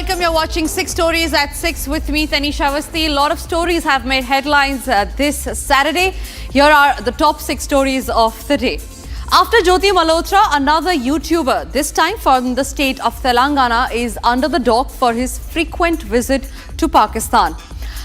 welcome. You're watching 6 Stories at 6 with me, Tanisha Avasthi. A lot of stories have made headlines this Saturday. Here are the top 6 stories of the day. After Jyoti Malhotra, another YouTuber, this time from the state of Telangana, is under the dock for his frequent visit to Pakistan.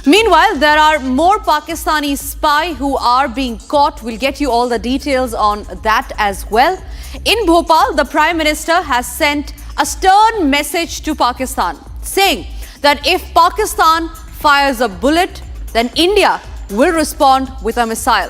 Meanwhile, there are more Pakistani spies who are being caught. We'll get you all the details on that as well. In Bhopal, the Prime Minister has sent a stern message to Pakistan, saying that if Pakistan fires a bullet, then India will respond with a missile.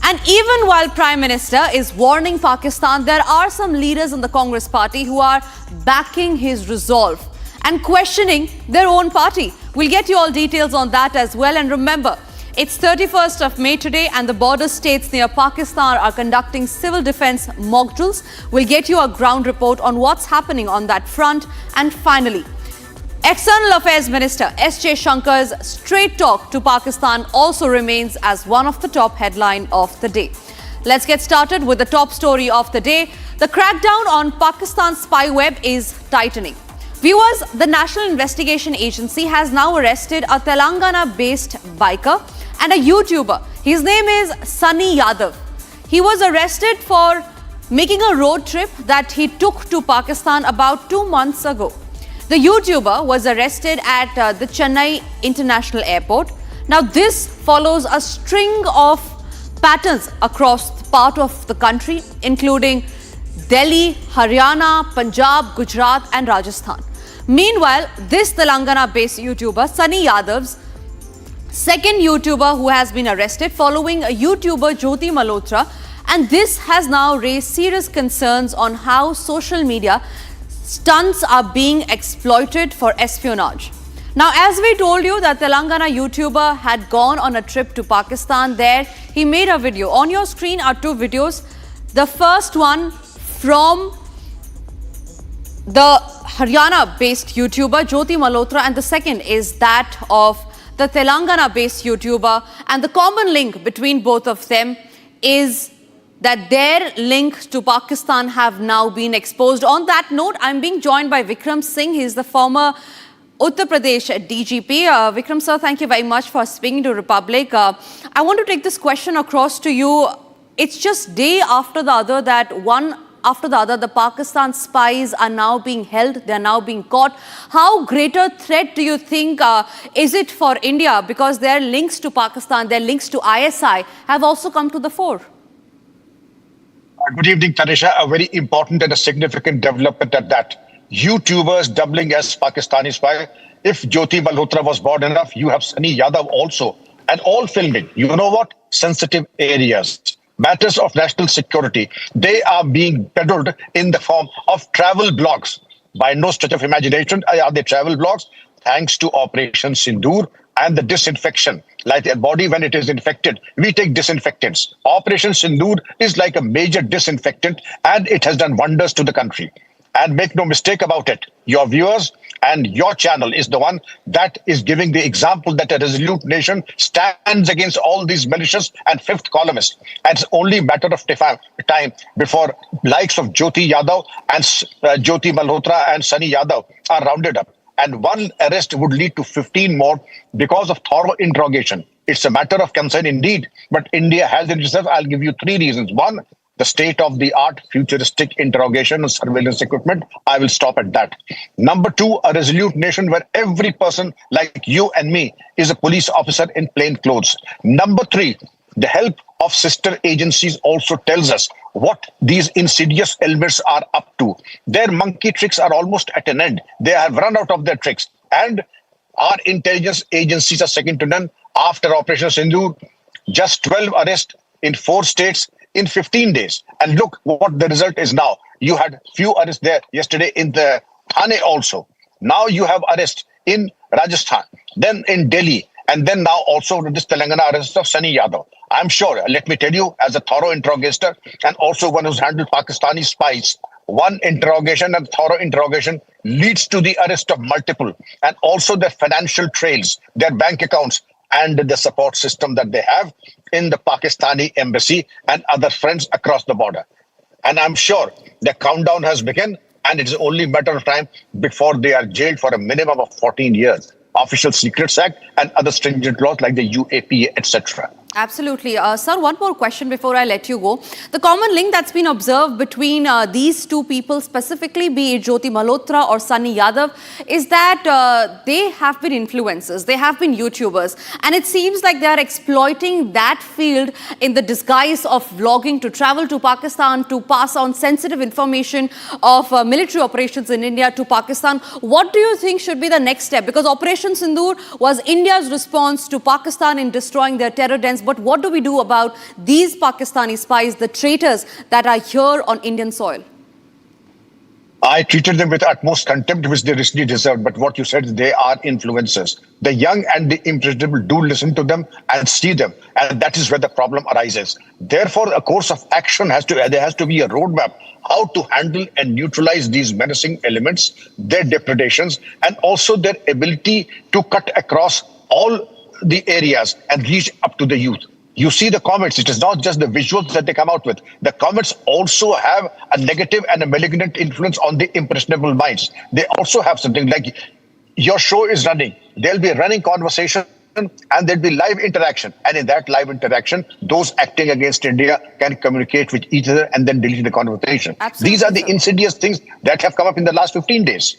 And even while Prime Minister is warning Pakistan, there are some leaders in the Congress party who are backing his resolve and questioning their own party. We'll get you all details on that as well. And remember, it's 31st of May today and the border states near Pakistan are conducting civil defense mock drills. We'll get you a ground report on what's happening on that front. And finally, External Affairs Minister S.J. Shankar's straight talk to Pakistan also remains as one of the top headlines of the day. Let's get started with the top story of the day. The crackdown on Pakistan's spy web is tightening. Viewers, the National Investigation Agency has now arrested a Telangana-based biker and a YouTuber. His name is Sunny Yadav. He was arrested for making a road trip that he took to Pakistan about 2 months ago. The YouTuber was arrested at the Chennai International Airport. Now, this follows a string of patterns across part of the country, including Delhi, Haryana, Punjab, Gujarat and Rajasthan. Meanwhile, this Telangana-based YouTuber, Sunny Yadav's second YouTuber who has been arrested following a YouTuber Jyoti Malhotra, and this has now raised serious concerns on how social media stunts are being exploited for espionage. Now, as we told you that Telangana YouTuber had gone on a trip to Pakistan, there he made a video. On your screen are 2 videos. The first one from the Haryana-based YouTuber Jyoti Malhotra, and the second is that of the Telangana-based YouTuber. And the common link between both of them is that their links to Pakistan have now been exposed. On that note, I'm being joined by Vikram Singh. He's the former Uttar Pradesh DGP. Vikram sir, thank you very much for speaking to Republic. I want to take this question across to you. It's just day after the other that one after the other, the Pakistan spies are now being held, they are now being caught. How greater threat do you think is it for India? Because their links to Pakistan, their links to ISI have also come to the fore. Good evening, Tanisha. A very important and a significant development at that. YouTubers doubling as Pakistani spy. If Jyoti Malhotra was bored enough, you have Sunny Yadav also. And all filming, you know what? Sensitive areas. Matters of national security, they are being peddled in the form of travel blogs. By no stretch of imagination are they travel blogs, thanks to Operation Sindoor and the disinfection. Like a body, when it is infected, we take disinfectants. Operation Sindoor is like a major disinfectant, and it has done wonders to the country. And make no mistake about it, your viewers and your channel is the one that is giving the example that a resolute nation stands against all these malicious and fifth columnists. And it's only a matter of time before likes of Jyoti Yadav and Jyoti Malhotra and Sunny Yadav are rounded up. And one arrest would lead to 15 more because of thorough interrogation. It's a matter of concern indeed, but India has in itself, I'll give you 3 reasons. One, the state-of-the-art futuristic interrogation and surveillance equipment. I will stop at that. Number 2, a resolute nation where every person like you and me is a police officer in plain clothes. Number 3, the help of sister agencies also tells us what these insidious elements are up to. Their monkey tricks are almost at an end. They have run out of their tricks. And our intelligence agencies are second to none. After Operation Sindoor, just 12 arrests in 4 states in 15 days. And look what the result is now. You had few arrests there yesterday in the Thane also. Now you have arrests in Rajasthan, then in Delhi, and then now also this Telangana arrest of Sunny Yadav. I'm sure, let me tell you, as a thorough interrogator and also one who's handled Pakistani spies, one interrogation and thorough interrogation leads to the arrest of multiple, and also their financial trails, their bank accounts, and the support system that they have in the Pakistani embassy and other friends across the border. And I'm sure the countdown has begun and it is only a matter of time before they are jailed for a minimum of 14 years. Official Secrets Act and other stringent laws like the UAPA, etc. Absolutely. Sir, one more question before I let you go. The common link that's been observed between these two people, specifically be it Jyoti Malhotra or Sunny Yadav, is that they have been influencers, they have been YouTubers, and it seems like they are exploiting that field in the disguise of vlogging to travel to Pakistan, to pass on sensitive information of military operations in India to Pakistan. What do you think should be the next step? Because Operation Sindoor was India's response to Pakistan in destroying their terror dens. But what do we do about these Pakistani spies, the traitors that are here on Indian soil? I treated them with utmost contempt, which they richly deserved. But what you said, they are influencers. The young and the impressionable do listen to them and see them. And that is where the problem arises. Therefore, a course of action there has to be a roadmap how to handle and neutralize these menacing elements, their depredations, and also their ability to cut across all the areas and reach up to the youth. You see the comments, it is not just the visuals that they come out with. The comments also have a negative and a malignant influence on the impressionable minds. They also have something like, your show is running, there'll be a running conversation and there'll be live interaction. And in that live interaction, those acting against India can communicate with each other and then delete the conversation. Absolutely, these are the sir. Insidious things that have come up in the last 15 days.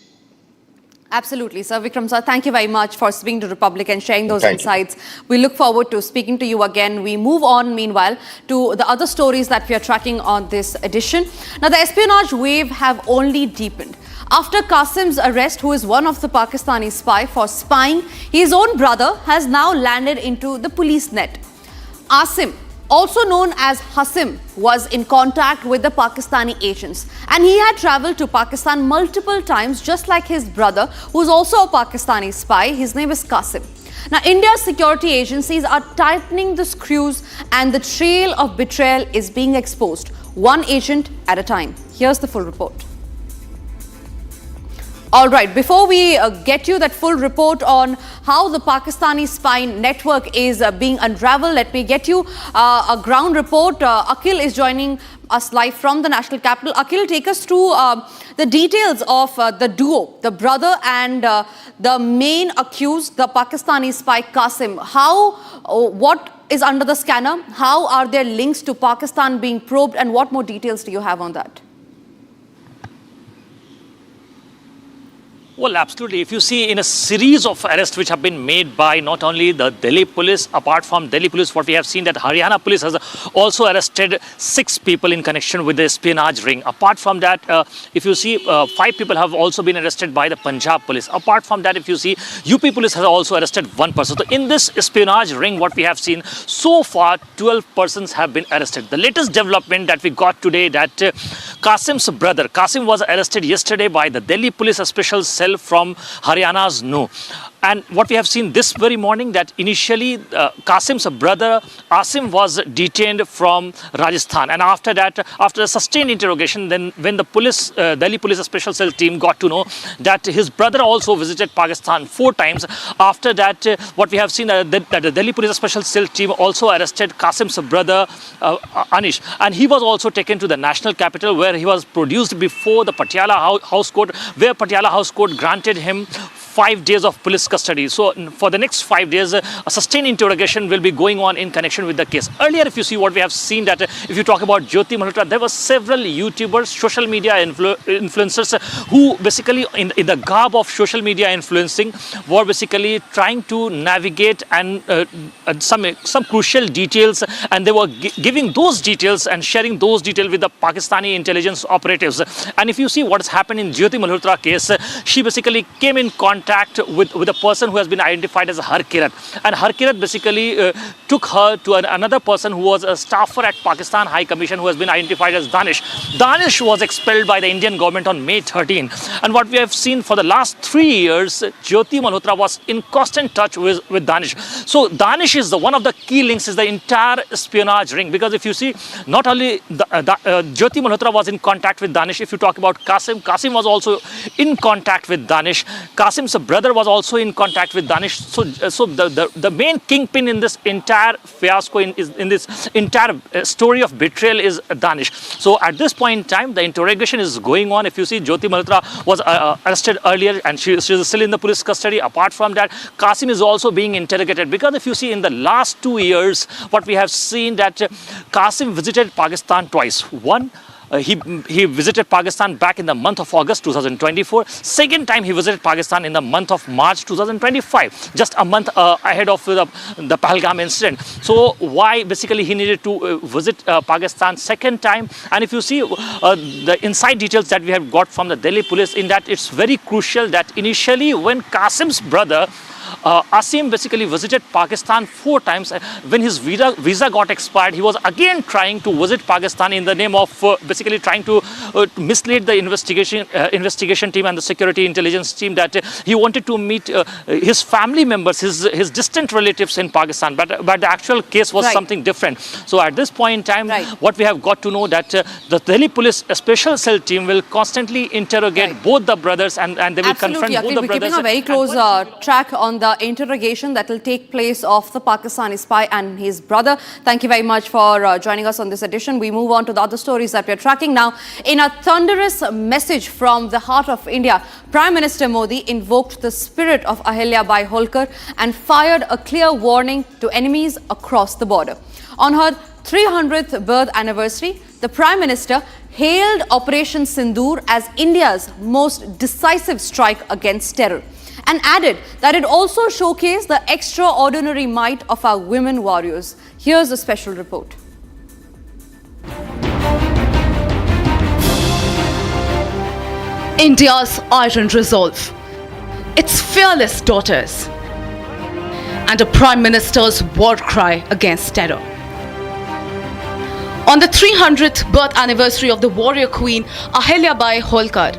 Absolutely, sir. Vikram sir, thank you very much for speaking to Republic and sharing those Thank insights. We look forward to speaking to you again. We move on, meanwhile, to the other stories that we are tracking on this edition. Now, the espionage wave have only deepened. After Qasim's arrest, who is one of the Pakistani spy for spying, his own brother has now landed into the police net. Aseem, also known as Hasim, was in contact with the Pakistani agents, and he had travelled to Pakistan multiple times, just like his brother, who is also a Pakistani spy. His name is Qasim. Now, India's security agencies are tightening the screws, and the trail of betrayal is being exposed, one agent at a time. Here's the full report. All right, before we get you that full report on how the Pakistani spy network is being unraveled, let me get you a ground report. Akhil is joining us live from the national capital. Akhil, take us through the details of the duo, the brother and the main accused, the Pakistani spy Qasim. What is under the scanner? How are their links to Pakistan being probed, and what more details do you have on that? Well, absolutely. If you see in a series of arrests which have been made by not only the Delhi police, apart from Delhi police, what we have seen that Haryana police has also arrested 6 people in connection with the espionage ring. Apart from that, if you see 5 people have also been arrested by the Punjab police. Apart from that, if you see UP police has also arrested 1 person. So in this espionage ring, what we have seen so far, 12 persons have been arrested. The latest development that we got today that Qasim's brother, Qasim was arrested yesterday by the Delhi police special cell from Haryana's No. And what we have seen this very morning that initially Qasim's brother Aseem was detained from Rajasthan, and after that, after a sustained interrogation, then when the police, Delhi police special cell team got to know that his brother also visited Pakistan 4 times, after that what we have seen that the Delhi police special cell team also arrested Qasim's brother Anish, and he was also taken to the national capital where he was produced before the Patiala House Court, where Patiala House Court granted him 5 days of police custody. So for the next 5 days, a sustained interrogation will be going on in connection with the case. Earlier, if you see what we have seen that if you talk about Jyoti Malhotra, there were several YouTubers, social media influencers who basically in the garb of social media influencing were basically trying to navigate and some crucial details, and they were giving those details and sharing those details with the Pakistani intelligence operatives. And if you see what has happened in Jyoti Malhotra case, she basically came in contact with a person who has been identified as Harkirat, and Harkirat basically took her to another person who was a staffer at Pakistan High Commission who has been identified as Danish. Danish was expelled by the Indian government on May 13, and what we have seen for the last 3 years, Jyoti Malhotra was in constant touch with Danish. So Danish is one of the key links, is the entire espionage ring, because if you see, not only Jyoti Malhotra was in contact with Danish, if you talk about Qasim was also in contact with Danish. Qasim's Qasim's brother was also in contact with Danish. So the main kingpin in this entire fiasco, in this entire story of betrayal is Danish. So at this point in time, the interrogation is going on. If you see, Jyoti Malhotra was arrested earlier and she is still in the police custody. Apart from that, Qasim is also being interrogated, because if you see in the last 2 years, what we have seen that Qasim visited Pakistan twice. One, he visited Pakistan back in the month of August 2024. Second time he visited Pakistan in the month of March 2025, just a month ahead of the Pahalgam incident. So why basically he needed to visit Pakistan second time? And if you see the inside details that we have got from the Delhi police, in that it's very crucial that initially when Qasim's brother Aseem basically visited Pakistan 4 times. When his visa got expired, he was again trying to visit Pakistan in the name of basically trying to mislead the investigation team and the security intelligence team that he wanted to meet his family members, his distant relatives in Pakistan. But the actual case was something different. So at this point in time, what we have got to know that the Delhi police special cell team will constantly interrogate both the brothers, and they will confront both the brothers. We're keeping a very close track on the interrogation that will take place of the Pakistani spy and his brother. Thank you very much for joining us on this edition. We move on to the other stories that we're tracking now. In a thunderous message from the heart of India, Prime Minister Modi invoked the spirit of Ahilyabai Holkar and fired a clear warning to enemies across the border. On her 300th birth anniversary, the Prime Minister hailed Operation Sindoor as India's most decisive strike against terror, and added that it also showcased the extraordinary might of our women warriors. Here's a special report. India's iron resolve, its fearless daughters, and a Prime Minister's war cry against terror. On the 300th birth anniversary of the warrior queen Ahilyabai Holkar,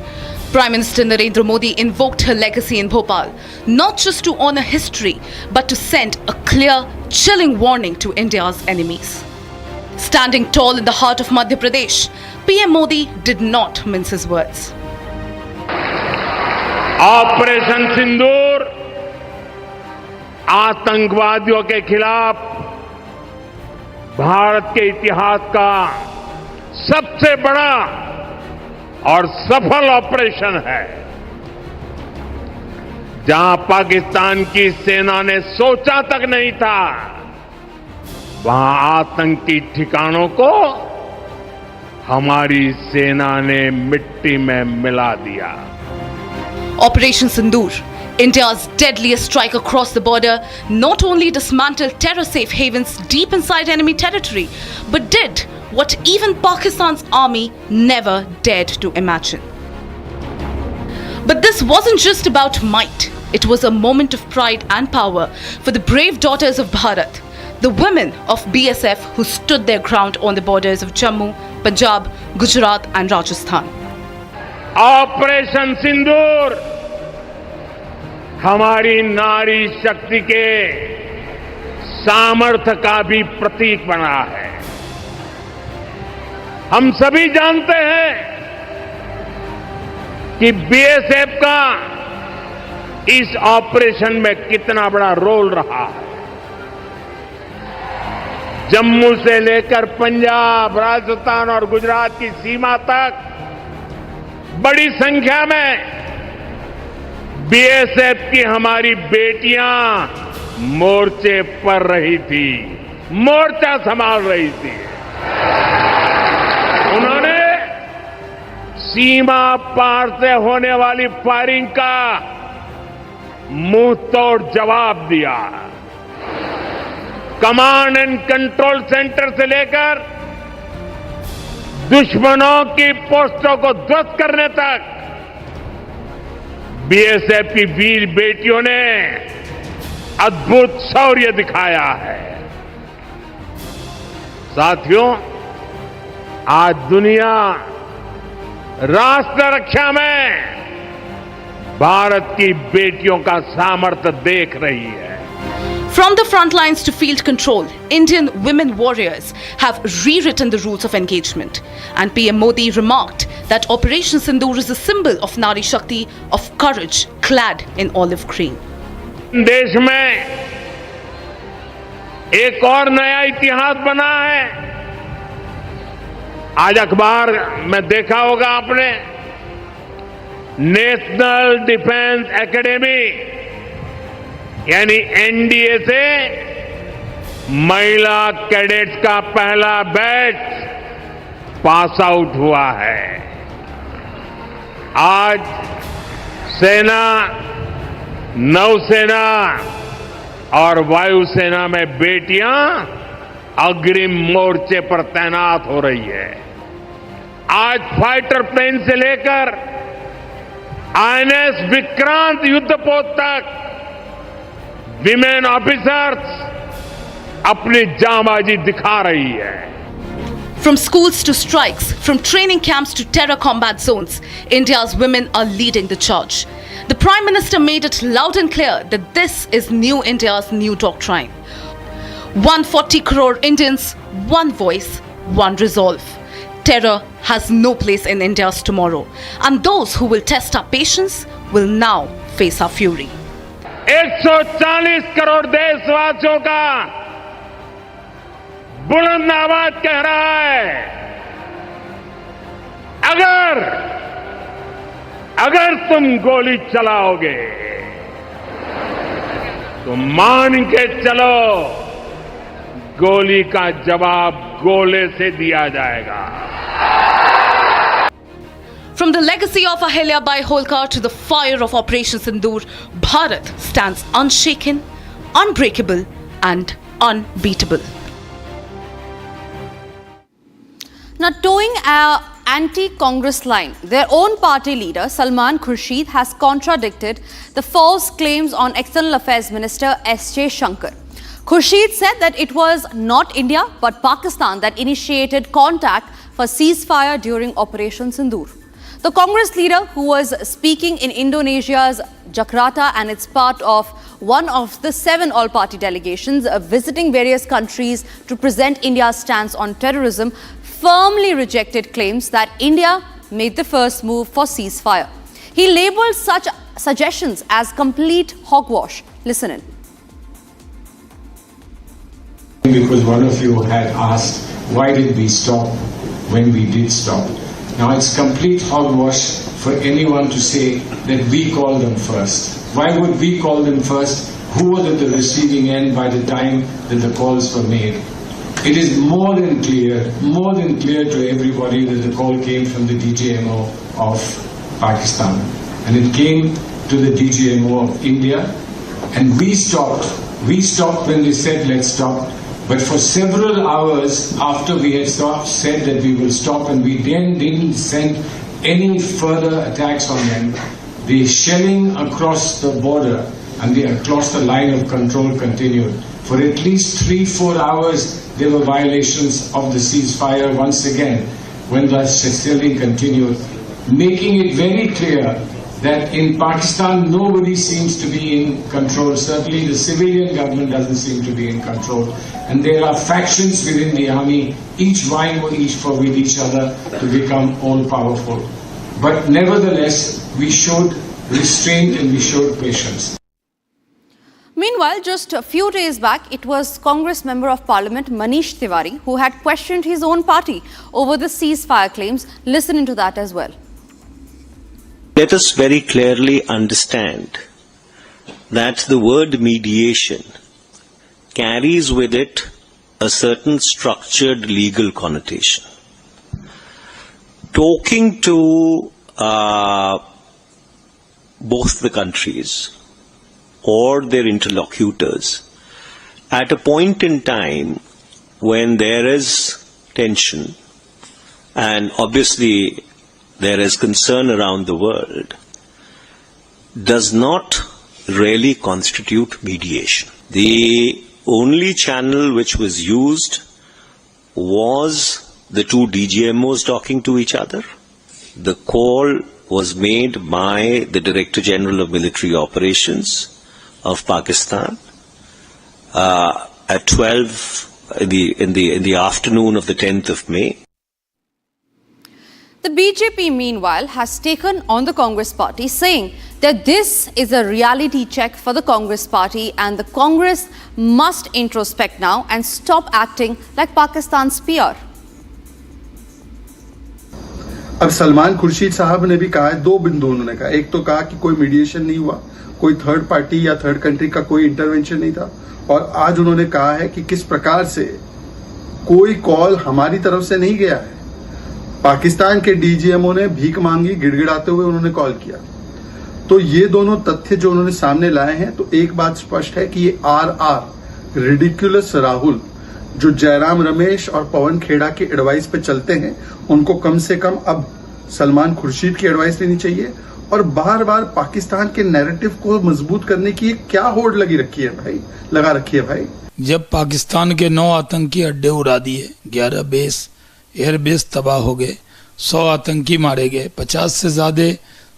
Prime Minister Narendra Modi invoked her legacy in Bhopal, not just to honor history, but to send a clear, chilling warning to India's enemies. Standing tall in the heart of Madhya Pradesh, PM Modi did not mince his words. Operation Sindoor आतंकवादियों के खिलाफ भारत के इतिहास का सबसे बड़ा और सफल ऑपरेशन है, जहां पाकिस्तान की सेना ने सोचा तक नहीं था, वहां आतंकी ठिकानों को हमारी सेना ने मिट्टी में मिला दिया. Operation Sindoor, India's deadliest strike across the border, not only dismantled terror-safe havens deep inside enemy territory, but did what even Pakistan's army never dared to imagine. But this wasn't just about might. It was a moment of pride and power for the brave daughters of Bharat, the women of BSF who stood their ground on the borders of Jammu, Punjab, Gujarat and Rajasthan. Operation Sindoor हमारी नारी शक्ति के सामर्थ्य का भी प्रतीक बना है. हम सभी जानते हैं कि बीएसएफ का इस ऑपरेशन में कितना बड़ा रोल रहा है. जम्मू से लेकर पंजाब, राजस्थान और गुजरात की सीमा तक बड़ी संख्या में बीएसएफ की हमारी बेटियां मोर्चे पर रही थी, मोर्चा संभाल रही थी. उन्होंने सीमा पार से होने वाली फायरिंग का मुंह तोड़ जवाब दिया. कमांड एंड कंट्रोल सेंटर से लेकर दुश्मनों की पोस्टों को ध्वस्त करने तक बीएसएफ की वीर बेटियों ने अद्भुत शौर्य दिखाया है. साथियों, आज दुनिया राष्ट्र रक्षा में भारत की बेटियों का सामर्थ्य देख रही है. From the front lines to field control, Indian women warriors have rewritten the rules of engagement. And PM Modi remarked that Operation Sindoor is a symbol of Nari Shakti, of courage, clad in olive green. देश में एक और नया इतिहास बना है। आज अखबार में देखा होगा आपने, नेशनल डिफेंस एकेडमी यानी एनडीए से महिला कैडेट्स का पहला बैच पास आउट हुआ है। आज सेना, नौसेना और वायुसेना में बेटियां अग्रिम मोर्चे पर तैनात हो रही है। आज फाइटर प्लेन से लेकर आईएनएस विक्रांत युद्धपोत तक विमेन ऑफिसर्स अपनी जांबाजी दिखा रही है। From schools to strikes, from training camps to terror combat zones, India's women are leading the charge. The Prime Minister made it loud and clear that this is New India's new doctrine. 140 crore Indians, one voice, one resolve. Terror has no place in India's tomorrow, and those who will test our patience will now face our fury. 140 crore देशवासियों का बुलंद आवाज कह रहा है, अगर तुम गोली चलाओगे तो मान के चलो, गोली का जवाब गोले से दिया जाएगा। From the legacy of Ahilyabai Holkar to the fire of Operation Sindoor, Bharat stands unshaken, unbreakable and unbeatable. Now, towing our anti-Congress line, their own party leader, Salman Khurshid, has contradicted the false claims on External Affairs Minister S.J. Shankar. Khurshid said that it was not India but Pakistan that initiated contact for ceasefire during Operation Sindoor. The Congress leader, who was speaking in Indonesia's Jakarta and it's part of one of the 7 all-party delegations visiting various countries to present India's stance on terrorism, firmly rejected claims that India made the first move for ceasefire. He labelled such suggestions as complete hogwash. Listen in. Because one of you had asked, why did we stop when we did stop? Now it's complete hogwash for anyone to say that we called them first. Why would we call them first? Who was at the receiving end by the time that the calls were made? It is more than clear to everybody that the call came from the DGMO of Pakistan. And it came to the DGMO of India. And we stopped. We stopped when they said, let's stop. But for several hours after we had said that we will stop, and we then didn't send any further attacks on them, the shelling across the border and across the line of control continued. For at least 3-4 hours, there were violations of the ceasefire once again when the shelling continued, making it very clear that in Pakistan nobody seems to be in control. Certainly the civilian government doesn't seem to be in control. And there are factions within the army, each vying with each other to become all-powerful. But nevertheless, we showed restraint and we showed patience. Meanwhile, just a few days back, it was Congress Member of Parliament Manish Tiwari who had questioned his own party over the ceasefire claims. Listen into that as well. Let us very clearly understand that the word mediation carries with it a certain structured legal connotation. Talking to both the countries or their interlocutors at a point in time when there is tension and obviously there is concern around the world does not really constitute mediation. The only channel which was used was the two DGMOs talking to each other. The call was made by the Director General of Military Operations of Pakistan. at 12 in the afternoon of the 10th of May. The BJP, meanwhile, has taken on the Congress party, saying that this is a reality check for the Congress party and the Congress must introspect now and stop acting like Pakistan's peer. अब सलमान खुर्शीद साहब ने भी कहा है, दो बिंदु उन्होंने कहा। एक तो कहा कि कोई मीडिएशन नहीं हुआ, कोई थर्ड पार्टी या थर्ड कंट्री का कोई इंटरवेंशन नहीं था, और आज उन्होंने कहा है कि किस प्रकार से कोई कॉल हमारी तरफ से नहीं गया है। पाकिस्तान के डीजीएमओ ने भीख मांगी, गिड़गिड़ाते हुए उन्होंने कॉल किया। तो ये दोनों तथ्य जो उन्होंने सामने लाए हैं, तो एक बात स्पष्ट है कि ये आर रिडिकुलस राहुल जो जयराम रमेश और पवन खेड़ा की एडवाइस पे चलते हैं, उनको कम से कम अब सलमान खुर्शीद की एडवाइस लेनी चाहिए। और बार बार पाकिस्तान के नैरेटिव को मजबूत करने की क्या होड़ लगा रखी है भाई। जब पाकिस्तान के 9 आतंकी अड्डे उड़ा दिए, 11 बेस एयरबेस तबाह हो गए, 100 आतंकी मारे गए, 50 से ज्यादा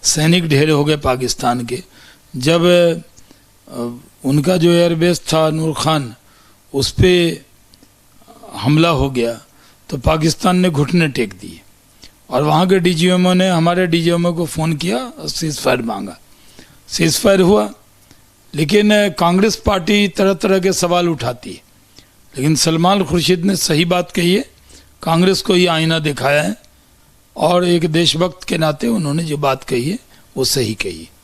सैनिक ढेर हो गए पाकिस्तान के, जब उनका जो एयरबेस था नूर खान, उस पर हमला हो गया, तो पाकिस्तान ने घुटने टेक दिए और वहाँ के डीजीएमओ ने हमारे डीजीएमओ को फ़ोन किया और सीज फायर मांगा। सीज फायर हुआ, लेकिन कांग्रेस पार्टी तरह तरह के सवाल उठाती है, लेकिन सलमान खुर्शीद ने सही बात कही है, कांग्रेस को ये आईना दिखाया है और एक देशभक्त के नाते उन्होंने जो बात कही है वो सही कही है।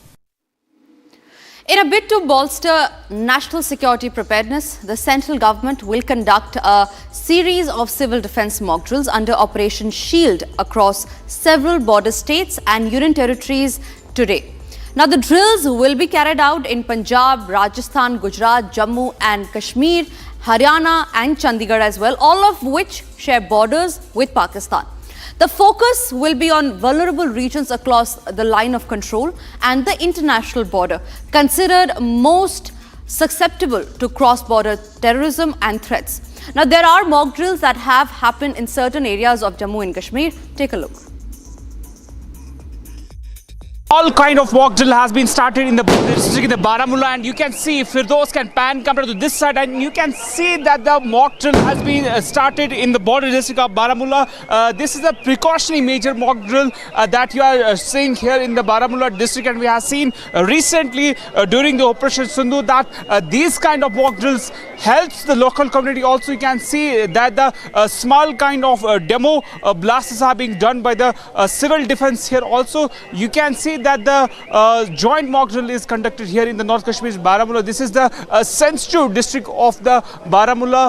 In a bid to bolster national security preparedness, the central government will conduct a series of civil defense mock drills under Operation Shield across several border states and union territories today. Now, the drills will be carried out in Punjab, Rajasthan, Gujarat, Jammu and Kashmir, Haryana and Chandigarh as well, all of which share borders with Pakistan. The focus will be on vulnerable regions across the line of control and the international border, considered most susceptible to cross-border terrorism and threats. Now, there are mock drills that have happened in certain areas of Jammu and Kashmir. Take a look. All kind of mock drill has been started in the district, in the Baramulla, and you can see if those can pan camera to this side, and you can see that the mock drill has been started in the border district of Baramulla. This is a precautionary major mock drill that you are seeing here in the Baramulla district, and we have seen recently during the Operation Sindoor that these kind of mock drills helps the local community. Also, you can see that the small kind of demo blasts are being done by the civil defense here. Also, you can see that the joint mock drill is conducted here in the North Kashmir's Baramulla. This is the sensitive district of the Baramulla,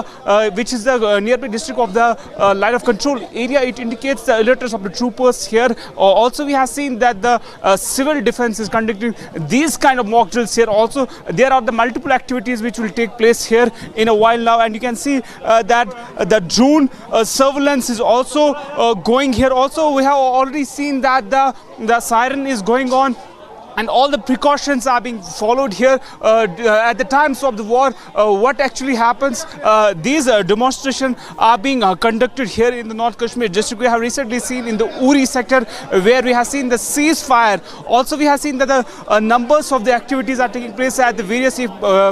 which is the nearby district of the line of control area. It indicates the alertness of the troopers here. Also, we have seen that the civil defense is conducting these kind of mock drills here. Also, there are the multiple activities which will take place here in a while now, and you can see that the drone surveillance is also going here. Also, we have already seen that the siren is going on, and all the precautions are being followed here. At the times of the war, what actually happens, these demonstrations are being conducted here in the North Kashmir district. We have recently seen in the Uri sector where we have seen the ceasefire. Also, we have seen that the numbers of the activities are taking place at the various, if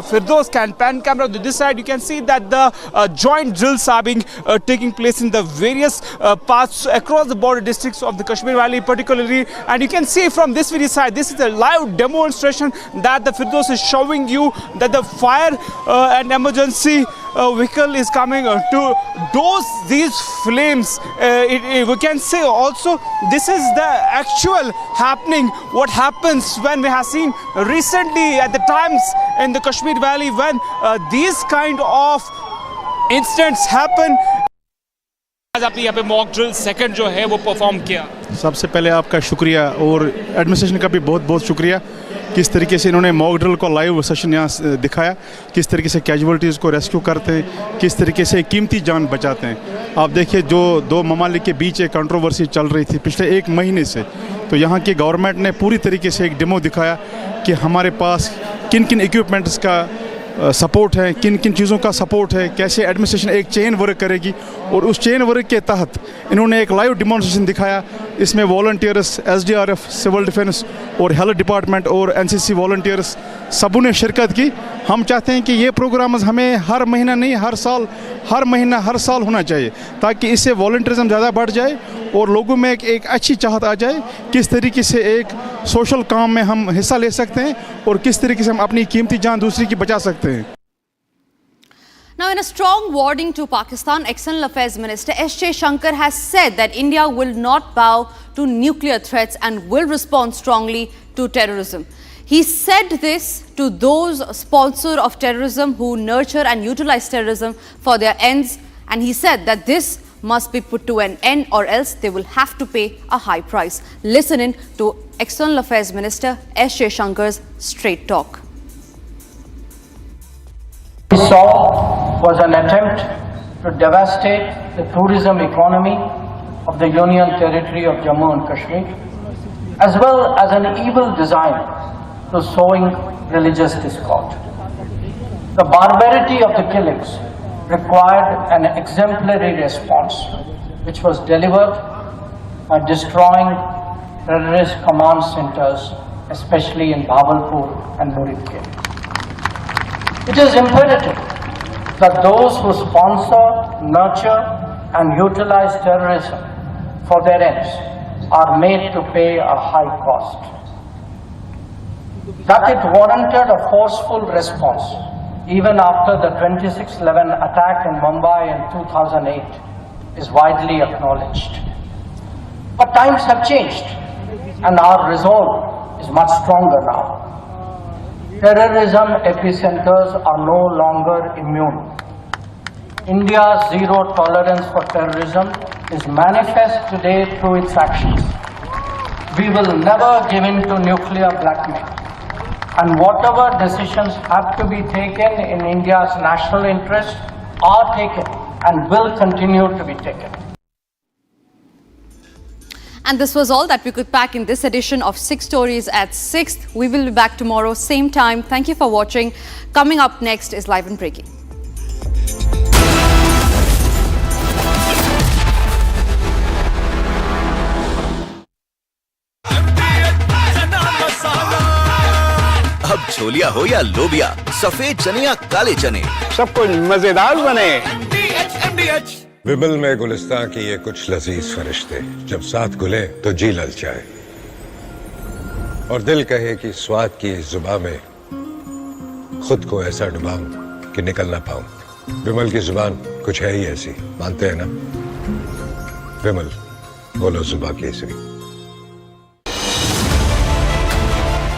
Firdaus can pan camera to this side, you can see that the joint drills are being taking place in the various parts across the border districts of the Kashmir Valley particularly. And you can see from this very side, this is a live demonstration that the Firdaus is showing you that the fire and emergency vehicle is coming to dose these flames. We can say also this is the actual happening, what happens when we have seen recently at the times in the Kashmir Valley when these kind of incidents happen. आज आपने यहाँ पे mock drill second जो है वो perform किया। सबसे पहले आपका शुक्रिया और एडमिनिस्ट्रेशन का भी बहुत बहुत शुक्रिया, किस तरीके से इन्होंने मॉक ड्रिल को लाइव सेशन यहाँ दिखाया, किस तरीके से कैजुअलिटीज़ को रेस्क्यू करते हैं, किस तरीके से कीमती जान बचाते हैं। आप देखिए जो दो ममालिक के बीच एक कंट्रोवर्सी चल रही थी पिछले 1 महीने से, तो यहाँ की गवर्नमेंट ने पूरी तरीके से एक डेमो दिखाया कि हमारे पास किन किन इक्विपमेंट्स का सपोर्ट है, किन किन चीज़ों का सपोर्ट है, कैसे एडमिनिस्ट्रेशन एक चेन वर्क करेगी, और उस चेन वर्क के तहत इन्होंने एक लाइव डिमॉन्स्ट्रेशन दिखाया। इसमें वॉलंटियर्स, एसडीआरएफ, सिविल डिफेंस और हेल्थ डिपार्टमेंट और एनसीसी वॉलंटियर्स सबों ने शिरकत की हम चाहते हैं कि ये प्रोग्राम्स हमें हर महीना नहीं, हर साल, हर महीना, हर साल होना चाहिए, ताकि इससे वॉलंटियरिज्म ज़्यादा बढ़ जाए और लोगों में एक अच्छी चाहत आ जाए किस तरीके से एक सोशल काम में हम हिस्सा ले सकते हैं और किस तरीके से हम अपनी कीमती जान दूसरी की बचा सकते हैं. Now, in a strong warning to Pakistan, External Affairs Minister S. Shankar has said that India will not bow to nuclear threats and will respond strongly to terrorism. He said this to those sponsors of terrorism who nurture and utilize terrorism for their ends, and he said that this must be put to an end or else they will have to pay a high price. Listen in to External Affairs Minister S. Shankar's straight talk. We saw was an attempt to devastate the tourism economy of the Union Territory of Jammu and Kashmir, as well as an evil design to sowing religious discord. The barbarity of the killings required an exemplary response, which was delivered by destroying terrorist command centers, especially in Bhabalpur and Muridke. It is imperative that those who sponsor, nurture and utilize terrorism for their ends are made to pay a high cost. That it warranted a forceful response even after the 26/11 attack in Mumbai in 2008 is widely acknowledged. But times have changed and our resolve is much stronger now. Terrorism epicenters are no longer immune. India's zero tolerance for terrorism is manifest today through its actions. We will never give in to nuclear blackmail, and whatever decisions have to be taken in India's national interest are taken and will continue to be taken. And this was all that we could pack in this edition of 6 Stories at 6th. We will be back tomorrow, same time. Thank you for watching. Coming up next is Live and Breaking. अब छोलिया हो या लोबिया, सफेद चने या काले चने, सब कुछ मजेदार बने। विमल में गुलिस्तान की ये कुछ लजीज फरिश्ते जब साथ घुले तो जी ललचाए और दिल कहे कि स्वाद की इस जुबान में खुद को ऐसा डुबाऊं कि निकल ना पाऊं। विमल की जुबान कुछ है ही ऐसी, मानते हैं ना? विमल, बोलो जुबान Kesari.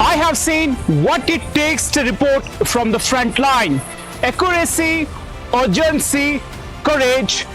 I have seen what it takes to report from the front line. Accuracy, urgency, courage,